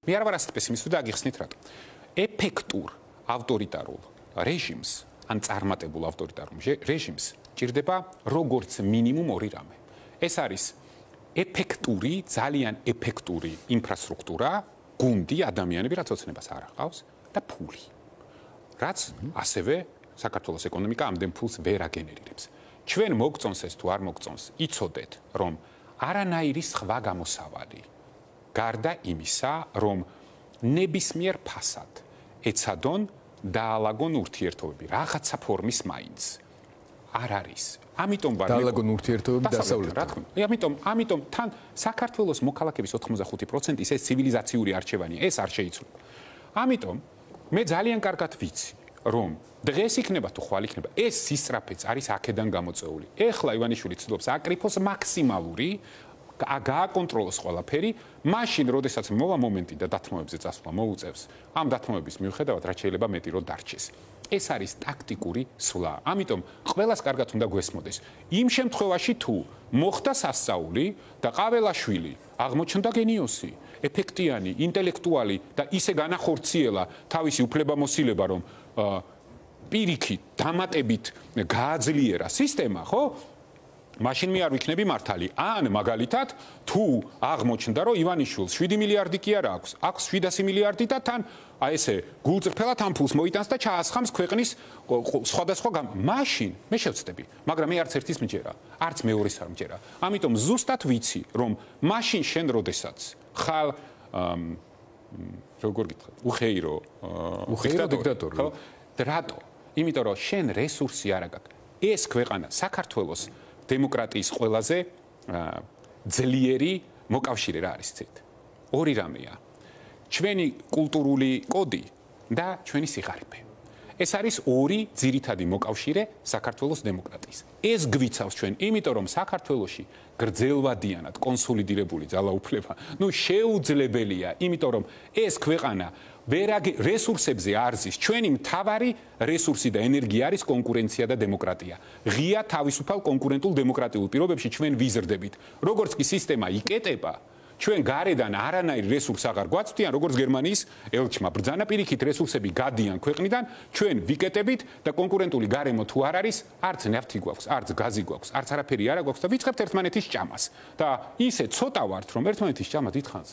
მე არ ვარ ასეთ პესიმისტური და აგიხსნით რატო. ეფექტურ ავტორიტარულ რეჟიმს, ან წარმატებულ ავტორიტარულ რეჟიმს ჭირდება როგორც მინიმუმ ორი რამე. ეს არის ეფექტური, ძალიან ეფექტური ინფრასტრუქტურა, გუნდი, ადამიანები, რაც ოცნებას არ აყავს და ფული. რაც ასევე საქართველოს ეკონომიკა ამდენ ფულს ვერ აგენერირებს. ჩვენ მოგწონს ეს თუ არ მოგწონს, იცოდეთ, რომ არანაირი სხვა გამოსავალი გარდა იმისა, რომ ნებისმიერ ფასად ეცადონ დაალაგონ ურთიერთობები, რაღაცა ფორმის მაინც არ არის. ამიტომ ვარ დაალაგონ ურთიერთობები დასავლეთთან. ამიტომ თან საქართველოს მოქალაქეების 85% ეს ცივილიზაციური არჩევანია, ეს არ შეიცვლება. ამიტომ მე ძალიან კარგად ვიცი, რომ დღეს იქნება თუ ხვალ იქნება, ეს სისწრაფეც არის აქედან გამოწეული. ეხლა ივანიშვილი ცდილობს აკრიფოს მაქსიმალური გააკონტროლოს ყველაფერი, მაშინ, როდესაც მოვა მომენტი და დათმობებზე წასვლა მოუწევს, ამ დათმობების მიუხედავად რაც შეიძლება მეტი რო დარჩეს. ეს არის ტაქტიკური სვლა. ამიტომ ყველას კარგად უნდა გვესმოდეს. იმ შემთხვევაში თუ მოხდა სასწაული და ყაველაშვილი აღმოჩნდა გენიოსი, ეფექტიანი, ინტელექტუალი და ისე განახორციელა თავისი უფლებამოსილება, რომ პირიქით, დამატებით გააძლიერა სისტემა, ხო? მაშინ მე არ ვიქნები მართალი. ან მაგალითად, თუ აღმოჩნდა, რომ ივანიშვილს 7 მილიარდი კი არა აქვს, აქვს 700 მილიარდი და თან აი ესე გულწრფელად ამ ფულს მოიტანს და ჩაასხამს ქვეყნის სხვადასხვა მაშინ მე შევწდები, მაგრამ მე არც ერთის მჯერა, არც მეორის არ მჯერა. ამიტომ ზუსტად ვიცი, რომ მაშინ შენ როდესაც ხალ როგორ გითხრათ, უხეირო დიქტატორი. ხო? რატო? იმიტომ რომ შენ რესურსი არ აქვს. ეს ქვეყანა საქართველოს დემოკრატიის ყველაზე ძლიერი მოკავშირე რა არის ცით. ორი რამეა. ჩვენი კულტურული კოდი და ჩვენი სიღარიბე. ეს არის ორი ძირითადი მოკავშირე საქართველოს დემოკრატიის. ეს გვიცავს ჩვენ, იმიტომ რომ საქართველოში გრძელვადიანად კონსოლიდირებული ძალაუფლება, შეუძლებელია, იმიტომ რომ ეს ქვეყანა რესურსებზე არზის. ჩვენი მთავარი რესურსი და ენერგია არის კონკურენცია და დემოკრატია. ღია თავისუფალ კონკურენტულ დემოკრატიულ პირობებში ჩვენ ვიზრდებით. როგორც კი სისტემა იკეტება, ჩვენ გარედან არანაირ რესურსს აღარ გვაწვდიან, როგორც გერმანიის ელჩმა. ბრძანა პირიქით რესურსები გადიან ქვეყნიდან, ჩვენ ვიკეტებით და კონკურენტული გარემო თუ არ არის, არც ნავთი გვაქვს, არც გაზი გვაქვს, არც არაფერი არ გვაქვს და ვიწყებთ ერთმანეთის ჭამას. და ისე ცოტა ვართ, რომ ერთმანეთის ჭამა დიდხანს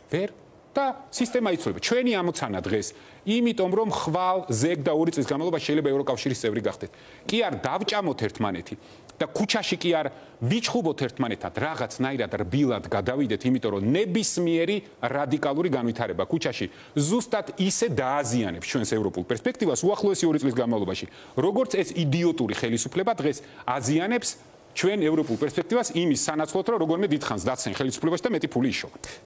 ვერ და სისტემა იცვლება. ჩვენი ამოცანა დღეს, იმიტომ რომ ხვალ, ზეგ და 2 წლის განმავლობაში შეიძლება ევროკავშირის წევრი გახდეთ. კი არ დავჭამოთ ერთმანეთი და ქუჩაში კი არ ვიჩხუბოთ ერთმანეთთან, რაღაცნაირად რბილად გადავიდეთ, იმიტომ რომ ნებისმიერი რადიკალური განვითარება ქუჩაში ზუსტად ისე დააზიანებს ჩვენს ევროპულ პერსპექტივას უახლოესი 2 წლის განმავლობაში, როგორც ეს იდიოტური ხელისუფლება დღეს აზიანებს ჩვენ ევროპულ პერსპექტივას იმის სანაცვლოდ, რომ როგორმე დიდხანს დაცენ ხელისუფლებაში და მეტი ფული იშოვათ.